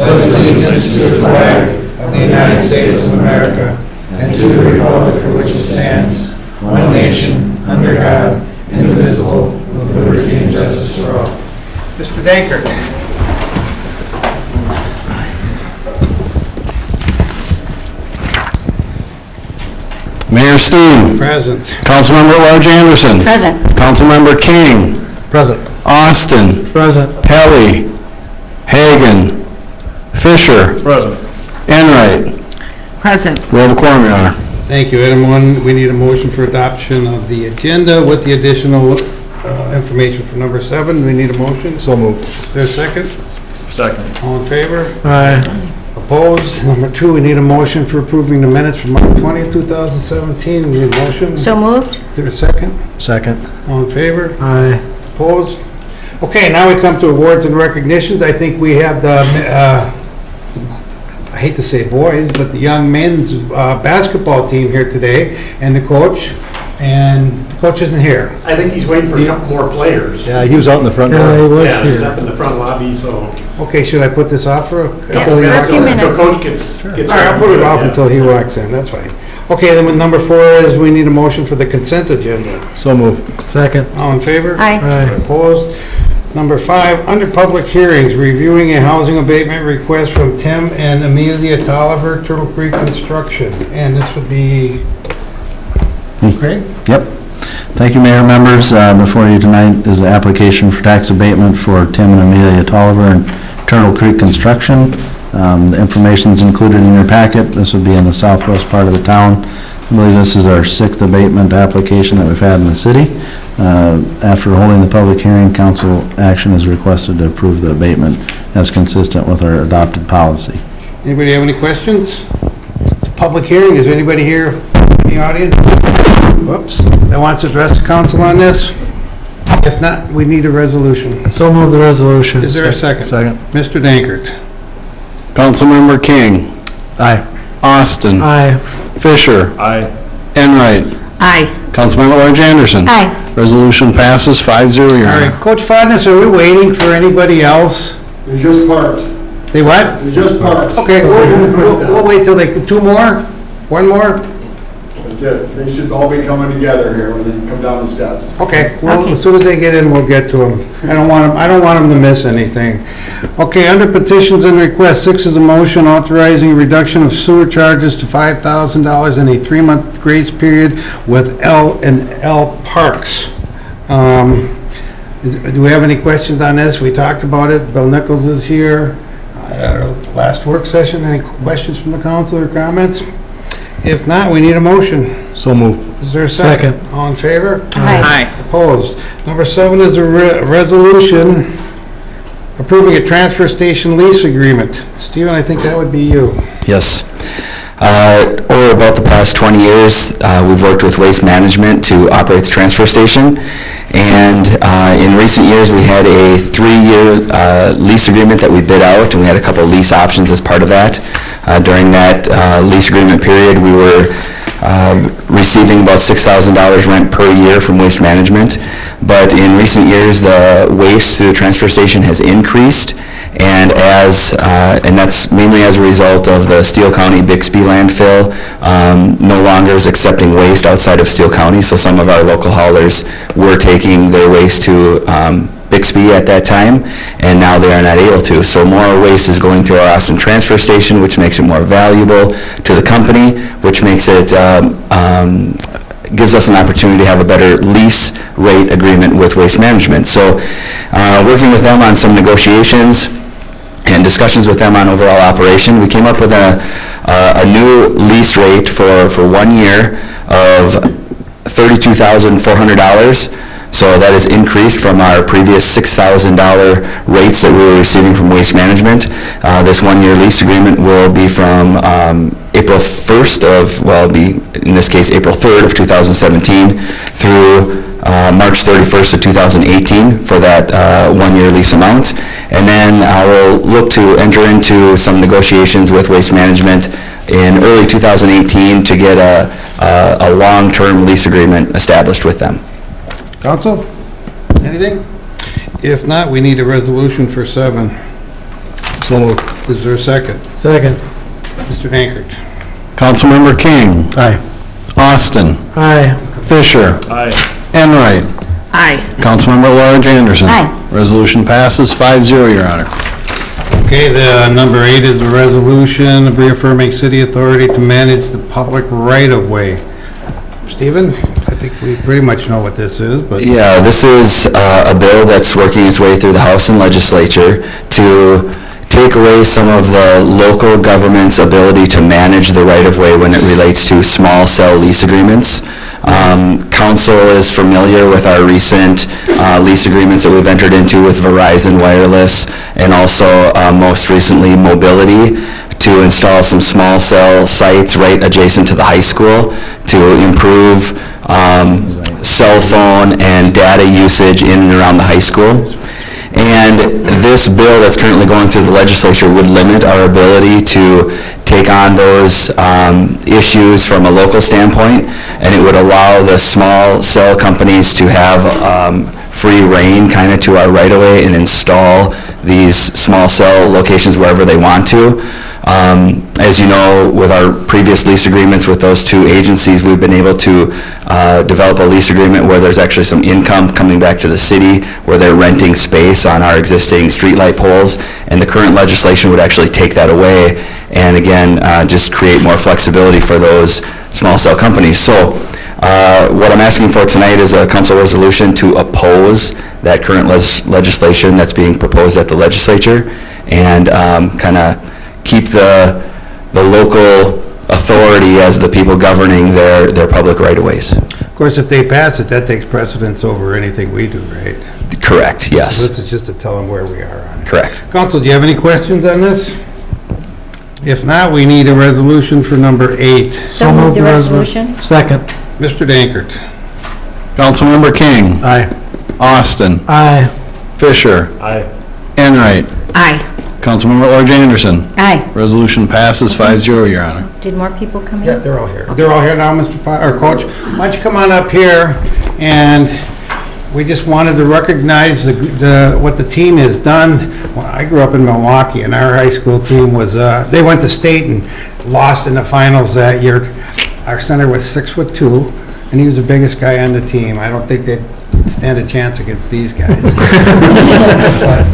pledge allegiance to the flag of the United States of America and to the republic for which it stands, one nation, under God, indivisible, with liberty and justice for all. Mr. Dankert. Mayor Steen. Present. Councilmember Large Anderson. Present. Councilmember King. Present. Austin. Present. Helly. Hagan. Fisher. Present. Enright. Present. We have a quorum, Your Honor. Thank you. Item 1, we need a motion for adoption of the agenda with the additional information for number 7. We need a motion. So moved. Is there a second? Second. All in favor? Aye. Opposed? Number 2, we need a motion for approving the minutes from March 20th, 2017. We need a motion. So moved. Is there a second? Second. All in favor? Aye. Opposed? Okay, now we come to awards and recognitions. I think we have the, I hate to say boys, but the young men's basketball team here today, and the coach, and the coach isn't here. I think he's waiting for a couple more players. Yeah, he was out in the front door. Yeah, he's up in the front lobby, so. Okay, should I put this off for a Yeah, couple of for a few minutes? minutes. The coach gets. All right, I'll put it off until he walks in, that's fine. Okay, then with number 4 is we need a motion for the consent agenda. So moved. Second. All in favor? Aye. Opposed? Number 5, under public hearings, reviewing a housing abatement request from Tim and Amelia Tolliver, Turtle Creek Construction. And this would be, Craig? Yep. Thank you, Mayor, members. Before you tonight is the application for tax abatement for Tim and Amelia Tolliver and Turtle Creek Construction. The information is included in your packet. This would be in the southwest part of the town. I believe this is our 6th abatement application that we've had in the city. After holding the public hearing, council action is requested to approve the abatement as consistent with our adopted policy. Anybody have any questions? It's a public hearing. Is there anybody here in the audience? Whoops. That wants to address the council on this? If not, we need a resolution. So moved the resolution. Is there a second? Second. Mr. Dankert. Councilmember King. Aye. Austin. Aye. Fisher. Aye. Enright. Aye. Councilmember Large Anderson. Aye. Resolution passes 5-0, Your All Honor. right, Coach Fodness, are we waiting for anybody else? They just parked. They what? They just parked. Okay, we'll wait till they, 2 more? 1 more? That's it. They should all be coming together here when they come down the steps. Okay, well, as soon as they get in, we'll get to them. I don't want them to miss anything. Okay, under petitions and requests, 6 is a motion authorizing reduction of sewer charges to $5,000 in a 3-month grace period with L&L Parks. Do we have any questions on this? We talked about it. Bill Nichols is here. At our last work session, any questions from the council or comments? If not, we need a motion. So moved. Is there a second? Second. All in favor? Aye. Opposed. Number 7 is a resolution approving a transfer station lease agreement. Stephen, I think that would be you. Yes. Over about the past 20 years, we've worked with Waste Management to operate the transfer station. And in recent years, we had a 3-year lease agreement that we bid out, and we had a couple of lease options as part of that. During that lease agreement period, we were receiving about $6,000 rent per year from Waste Management. But in recent years, the waste to the transfer station has increased, and that's mainly as a result of the Steele County Bixby landfill no longer is accepting waste outside of Steele County, so some of our local haulers were taking their waste to Bixby at that time, and now they are not able to. So more waste is going through our Austin transfer station, which makes it more valuable to the company, which makes it gives us an opportunity to have a better lease rate agreement with Waste Management. So working with them on some negotiations and discussions with them on overall operation, we came up with a new lease rate for 1 year of $32,400. So that is increased from our previous $6,000 rates that we were receiving from Waste Management. This 1-year lease agreement will be from April 1st of, well, it'll be in this case April 3rd of 2017 through March 31st of 2018 for that 1-year lease amount. And then I will look to enter into some negotiations with Waste Management in early 2018 to get a long-term lease agreement established with them. Council, anything? If not, we need a resolution for 7. So moved. Is there a second? Second. Mr. Dankert. Councilmember King. Aye. Austin. Aye. Fisher. Aye. Enright. Aye. Councilmember at Large Anderson. Aye. Resolution passes 5-0, Your Honor. Okay, the number 8 is the resolution reaffirming city authority to manage the public right-of-way. Stephen, I think we pretty much know what this is, but... Yeah, this is a bill that's working its way through the House and Legislature to take away some of the local government's ability to manage the right-of-way when it relates to small cell lease agreements. Council is familiar with our recent lease agreements that we've entered into with Verizon Wireless and also most recently Mobility to install some small cell sites right adjacent to the high school to improve cell phone and data usage in and around the high school. And this bill that's currently going through the legislature would limit our ability to take on those issues from a local standpoint, and it would allow the small cell companies to have free reign kind of to our right-of-way and install these small cell locations wherever they want to. As you know, with our previous lease agreements with those two agencies, we've been able to develop a lease agreement where there's actually some income coming back to the city, where they're renting space on our existing streetlight poles, and the current legislation would actually take that away and again, just create more flexibility for those small cell companies. So what I'm asking for tonight is a council resolution to oppose that current legislation that's being proposed at the legislature and kind of keep the local authority as the people governing their public right-of-ways. Of course, if they pass it, that takes precedence over anything we do, right? Correct, yes. So this is just to tell them where we are on it. Correct. Council, do you have any questions on this? If not, we need a resolution for number 8. So move the resolution. Second. Mr. Dankert. Councilmember King. Aye. Austin. Aye. Fisher. Aye. Enright. Aye. Councilmember at Large Anderson. Aye. Resolution passes 5-0, Your Honor. Did more people come in? Yeah, they're all here. They're all here now, or Coach. Why don't you come on up here, and we just wanted to recognize what the team has done. Well, I grew up in Milwaukee, and our high school team was, they went to state and lost in the finals that year. Our center was 6'2", and he was the biggest guy on the team. I don't think they'd stand a chance against these guys. But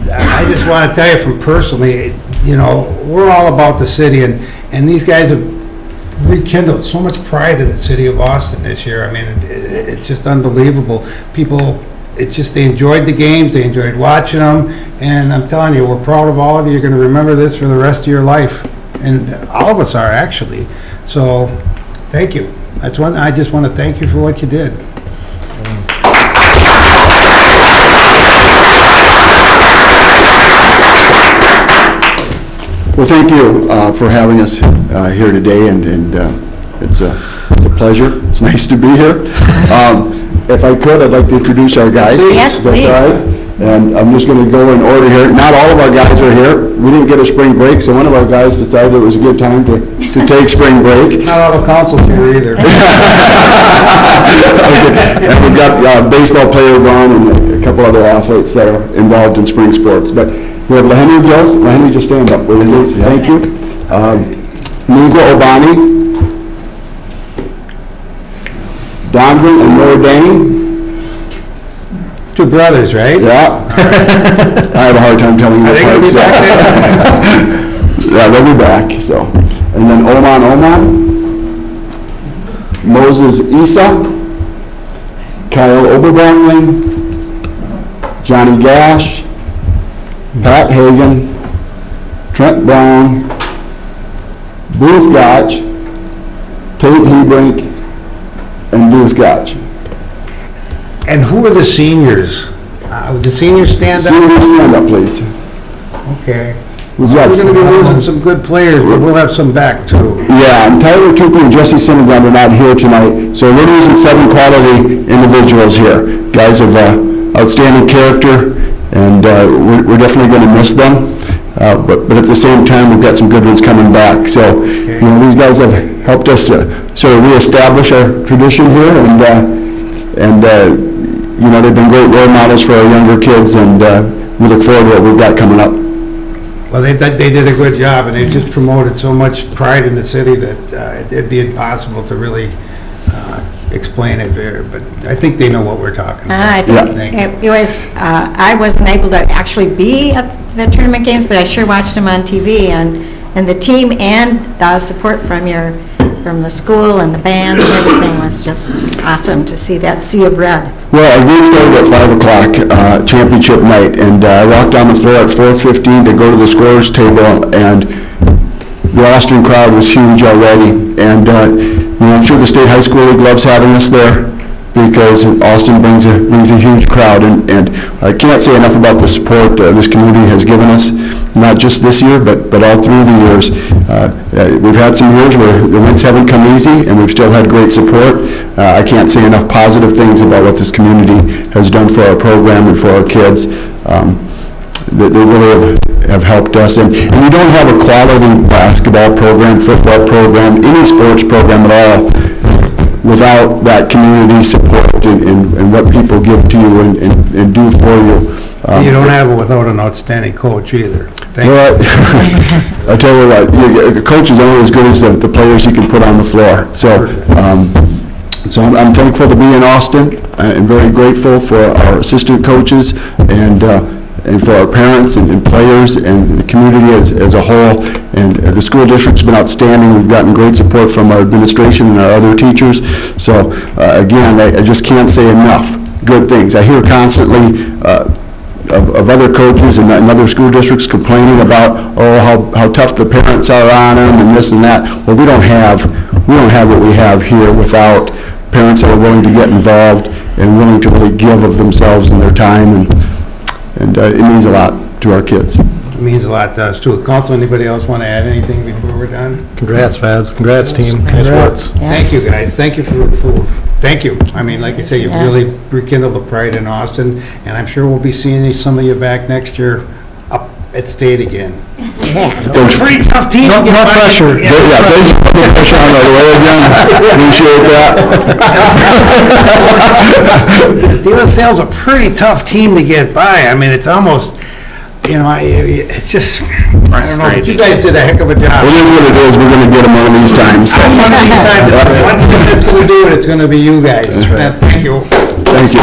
I just want to tell you from personally, you know, we're all about the city, and these guys have rekindled so much pride in the city of Austin this year. I mean, it's just unbelievable. People, it's just, they enjoyed the games, they enjoyed watching them, and I'm telling you, we're proud of all of you. You're going to remember this for the rest of your life, and all of us are, actually. So, thank you. That's one, I just want to thank you for what you did. Well, thank you for having us here today, and it's a pleasure. It's nice to be here. If I could, I'd like to introduce our guys. Yes, That's please. all right. And I'm just going to go in order here. Not all of our guys are here. We didn't get a spring break, so one of our guys decided it was a good time to take spring break. Not all the council's here either. And we've got baseball player gone and a couple other athletes that are involved in spring sports. But we have Laheni Gills. Laheni, just stand up, will you, please? Thank you. Nuga Obani, Donovan and Laura Dane. Two brothers, right? Yeah. I have a hard time telling you Are they apart. gonna be back there? Yeah, they'll be back, so. And then Oman, Moses Isa, Kyle Oberbrandling, Johnny Gash, Pat Hagan, Trent Brown, Booth Gotch, Tate Hebrink, and Booth Gotch. And who are the seniors? The seniors stand up? Seniors, stand up, please. Okay. We've We're got going to be losing some good players, but we'll have some back, too. Yeah, and Tyler Tupper and Jesse Syndergaard are not here tonight, so we're losing 7 quality individuals here. Guys of outstanding character, and we're definitely going to miss them. But at the same time, we've got some good ones coming back. So, you know, these guys have helped us sort of reestablish our tradition here, and you know, they've been great role models for our younger kids, and we look forward to what we've got coming up. Well, they did a good job, and they just promoted so much pride in the city that it'd be impossible to really explain it there, but I think they know what we're talking about. I Thank you. think it was, I wasn't able to actually be at the tournament games, but I sure watched them on TV, and the team and the support from the school and the bands and everything was just awesome to see that sea of red. Well, our game started at 5 o'clock, championship night, and I walked down the floor at 4:15 to go to the scorer's table, and the Austin crowd was huge already, and I'm sure the State High School League loves having us there, because Austin brings a huge crowd, and I can't say enough about the support this community has given us, not just this year, but all through the years. We've had some years where the wins haven't come easy, and we've still had great support. I can't say enough positive things about what this community has done for our program and for our kids. They really have helped us, and we don't have a quality basketball program, football program, any sports program at all without that community support and what people give to you and do for you. You don't have it without an outstanding coach either. Thank you. Well, I tell you what, a coach is only as good as the players he can put on the floor. So I'm thankful to be in Austin, and very grateful for our assistant coaches and for our parents and players and the community as a whole. And the school district's been outstanding. We've gotten great support from our administration and our other teachers. So again, I just can't say enough good things. I hear constantly of other coaches and other school districts complaining about, how tough the parents are on them and this and that. Well, we don't have what we have here without parents that are willing to get involved and willing to really give of themselves and their time, and it means a lot to our kids. It means a lot to us too. Council, anybody else want to add anything before we're done? Congrats, Faz. Congrats, team. Nice work. Thank you, guys. Thank you thank you. I mean, like I say, you've really rekindled the pride in Austin, and I'm sure we'll be seeing some of you back next year up at State again. It's a pretty tough team. No pressure. Yeah, there's no pressure on the way again. Appreciate that. De La Salle's a pretty tough team to get by. I mean, it's almost, it's just, I don't know, but you guys did a heck of a job. It is what it is. We're going to get them one of these times. One of these times, one team that's going to do it, it's going to be you guys. Thank you. Thank you.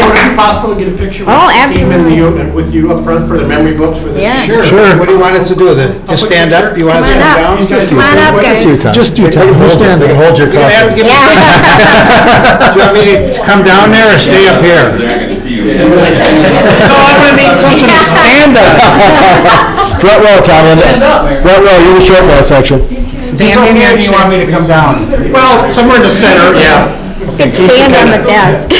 Would it be possible to get a picture with Oh, the team and absolutely. with you up front for the memory books for this? Yeah. Sure. What do you want us to do? Just stand up? You want us to Come on stand up. down? Come on up, guys. Just you, Tom. Stand there. Hold your You're gonna have to give me Yeah. Do you want me to come down there or stay up here? They're not going to see you. No, I'm gonna need something to stand up. Front row, Tom. Front row, you're the short row section. Stand in here, or do you want me to come down? Well, somewhere in the center, yeah. You could stand on the desk.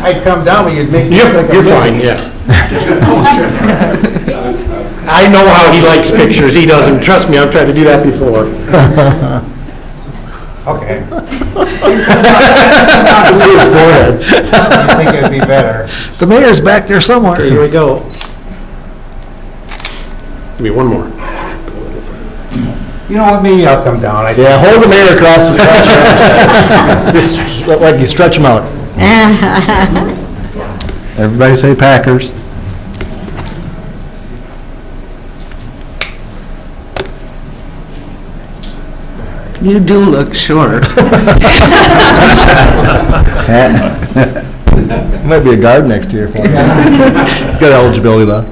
I'd come down, but you'd make me look like a You're midget. fine, yeah. I know how he likes pictures. He doesn't. Trust me, I've tried to do that before. Okay. See his forehead. I think it'd be better. The mayor's back there somewhere. Okay, here we go. Give me one more. You know what, maybe I'll come down. Yeah, hold the mayor across the stretcher. Just like you stretch him out. Everybody say Packers. You do look short. Might be a guard next year for him. He's got eligibility though.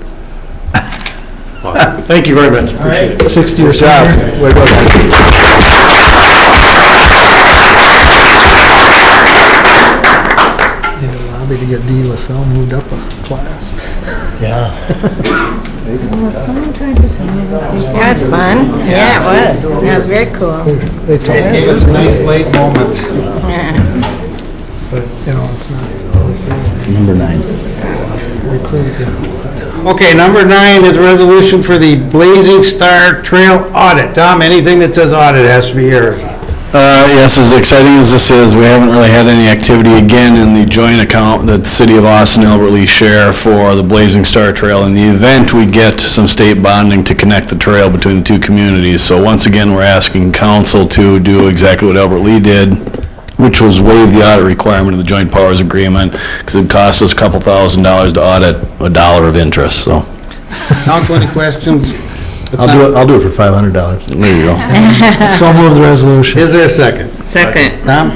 Awesome. Thank you very much. Appreciate it. 60 or job. Way to go, guys. Lobby to get De La Salle moved up a class. Yeah. That was fun. Yeah, it was. That was very cool. They You guys gave us a nice late moment. Yeah. But, it's not Number 9. recruited. Okay, number 9 is resolution for the Blazing Star Trail audit. Tom, anything that says audit has to be yours. Yes, as exciting as this is, we haven't really had any activity again in the joint account that the City of Austin and Albert Lee share for the Blazing Star Trail. In the event we get some state bonding to connect the trail between the two communities. So once again, we're asking council to do exactly what Albert Lee did which was waive the audit requirement of the joint powers agreement, because it costs us a couple $1,000s to audit $1 of interest, so. Council, any questions? I'll do it for $500. There you go. So move the resolution. Is there a second? Second. Tom?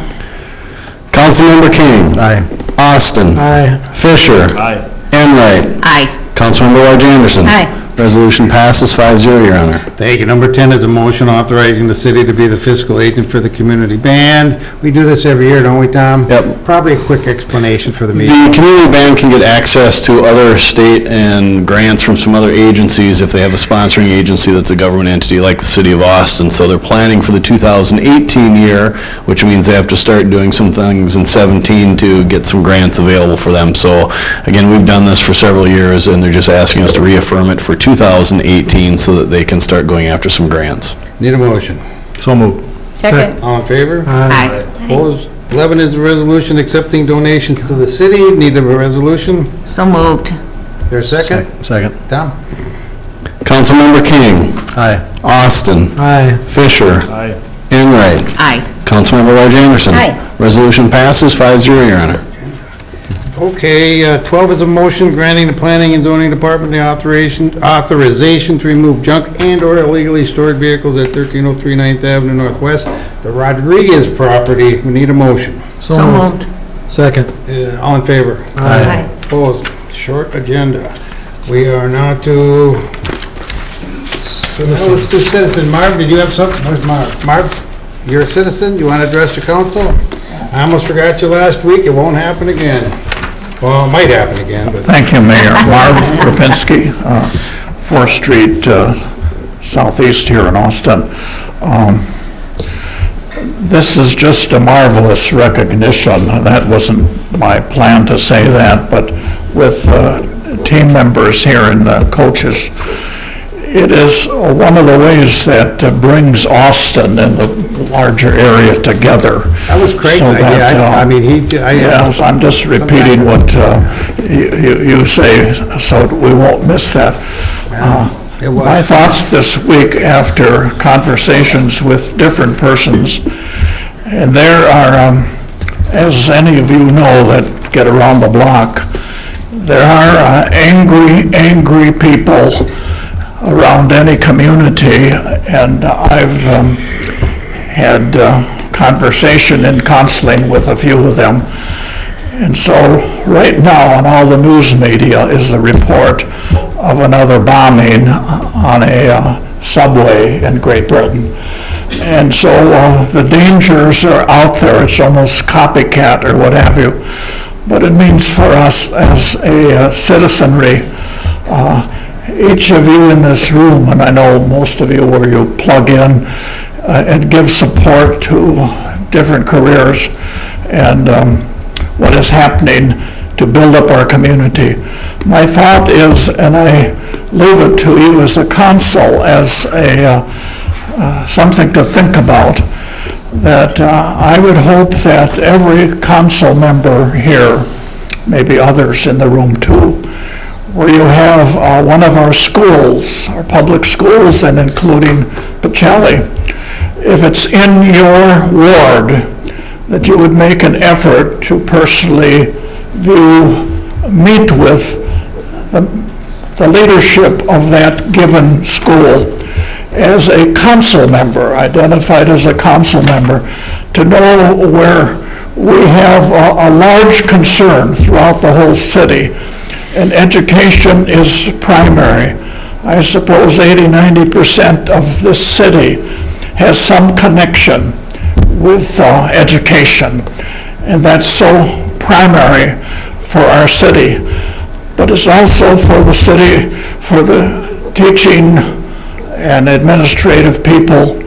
Councilmember King. Aye. Austin. Aye. Fisher. Aye. Aye. Enright. Councilmember Large Anderson. Aye. Resolution passes 5-0, Your Honor. Thank you. Number 10 is a motion authorizing the city to be the fiscal agent for the community band. We do this every year, don't we, Tom? Yep. Probably a quick explanation for the meeting. The community band can get access to other state and grants from some other agencies if they have a sponsoring agency that's a government entity like the city of Austin. So they're planning for the 2018 year, which means they have to start doing some things in 17 to get some grants available for them. So again, we've done this for several years, and they're just asking us to reaffirm it for 2018 so that they can start going after some grants. Need a motion. So moved. Second. All in favor? Aye. Opposed? 11 is a resolution accepting donations to the city. Need a resolution? So moved. There a second? Second. Tom? Councilmember King. Aye. Austin. Aye. Fisher. Aye. Enright. Aye. Councilmember Large Anderson. Aye. Resolution passes 5-0, Your Honor. Okay, 12 is a motion granting the Planning and Zoning Department the authorization to remove junk and/or illegally stored vehicles at 1303 9th Avenue Northwest, the Rodriguez property. We need a motion. So moved. Second. All in favor? Aye. Opposed? Short agenda. We are now to... So now let's do citizen. Marv, did you have something? Where's Marv? Marv, you're a citizen? You want to address the council? I almost forgot you last week. It won't happen again. Well, it might happen again, but... Thank you, Mayor. Marv Kropinski, 4th Street Southeast here in Austin. This is just a marvelous recognition. That wasn't my plan to say that, but with team members here and the coaches, it is one of the ways that brings Austin and the larger area together. That was Craig's So idea. that, I mean, Yes, I'm just repeating what you say, so we won't miss that. It was. My thoughts this week after conversations with different persons, and there are, as any of you know that get around the block, there are angry people around any community, and I've had conversation and counseling with a few of them. And so right now on all the news media is the report of another bombing on a subway in Great Britain. And so the dangers are out there. It's almost copycat or what have you. But it means for us as a citizenry, each of you in this room, and I know most of you where you plug in and give support to different careers and what is happening to build up our community. My thought is, and I leave it to you as a council, as a something to think about, that I would hope that every council member here, maybe others in the room too, where you have one of our schools, our public schools, and including Pacelli, if it's in your ward, that you would make an effort to personally meet with the leadership of that given school as a council member, identified as a council member, to know where we have a large concern throughout the whole city. And education is primary. I suppose 80-90% of this city has some connection with education, and that's so primary for our city. But it's also for the city, for the teaching and administrative people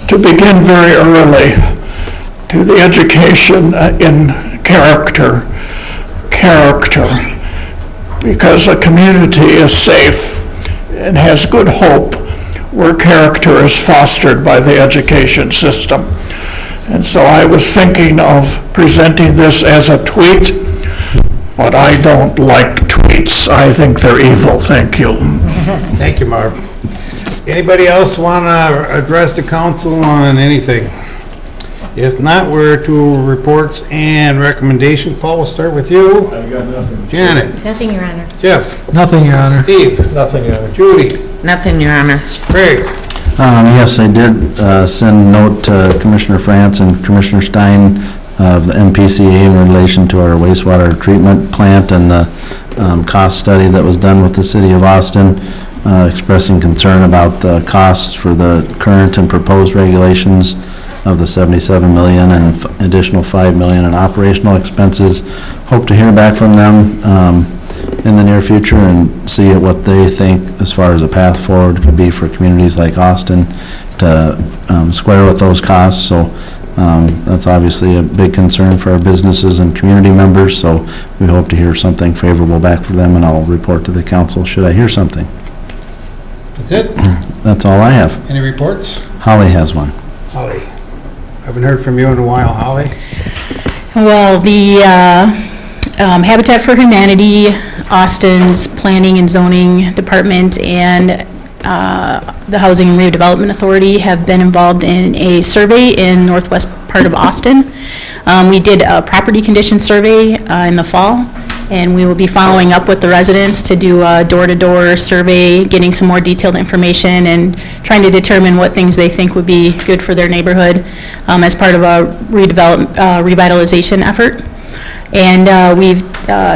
to begin very early to the education in character, because a community is safe and has good hope where character is fostered by the education system. And so I was thinking of presenting this as a tweet, but I don't like tweets. I think they're evil. Thank you. Thank you, Marv. Anybody else want to address the council on anything? If not, we're to reports and recommendations. Paul, we'll start with you. I've got nothing. Janet. Nothing, Your Honor. Jeff. Nothing, Your Honor. Steve. Nothing, Your Honor. Judy. Nothing, Your Honor. Craig. Yes, I did send a note to Commissioner France and Commissioner Stein of the MPCA in relation to our wastewater treatment plant and the cost study that was done with the city of Austin, expressing concern about the costs for the current and proposed regulations of the $77 million and additional $5 million in operational expenses. Hope to hear back from them in the near future and see what they think as far as a path forward could be for communities like Austin to square with those costs. So that's obviously a big concern for our businesses and community members, so we hope to hear something favorable back from them, and I'll report to the council should I hear something. That's it? That's all I have. Any reports? Holly has one. Holly. Haven't heard from you in a while, Holly. Well, the Habitat for Humanity, Austin's Planning and Zoning Department, and the Housing and Redevelopment Authority have been involved in a survey in northwest part of Austin. We did a property condition survey in the fall, and we will be following up with the residents to do a door-to-door survey, getting some more detailed information and trying to determine what things they think would be good for their neighborhood as part of a revitalization effort. And we've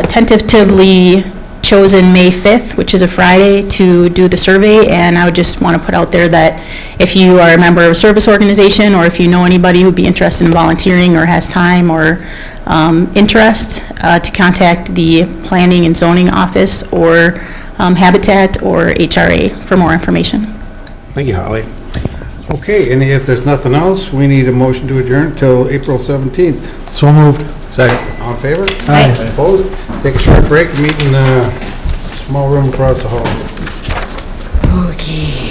tentatively chosen May 5th, which is a Friday, to do the survey, and I would just want to put out there that if you are a member of a service organization or if you know anybody who'd be interested in volunteering or has time or interest, to contact the Planning and Zoning Office or Habitat or HRA for more information. Thank you, Holly. Okay, and if there's nothing else, we need a motion to adjourn till April 17th. So moved. Second. All in favor? Aye. Opposed? Take a short break, meet in the small room across the hall. Okay.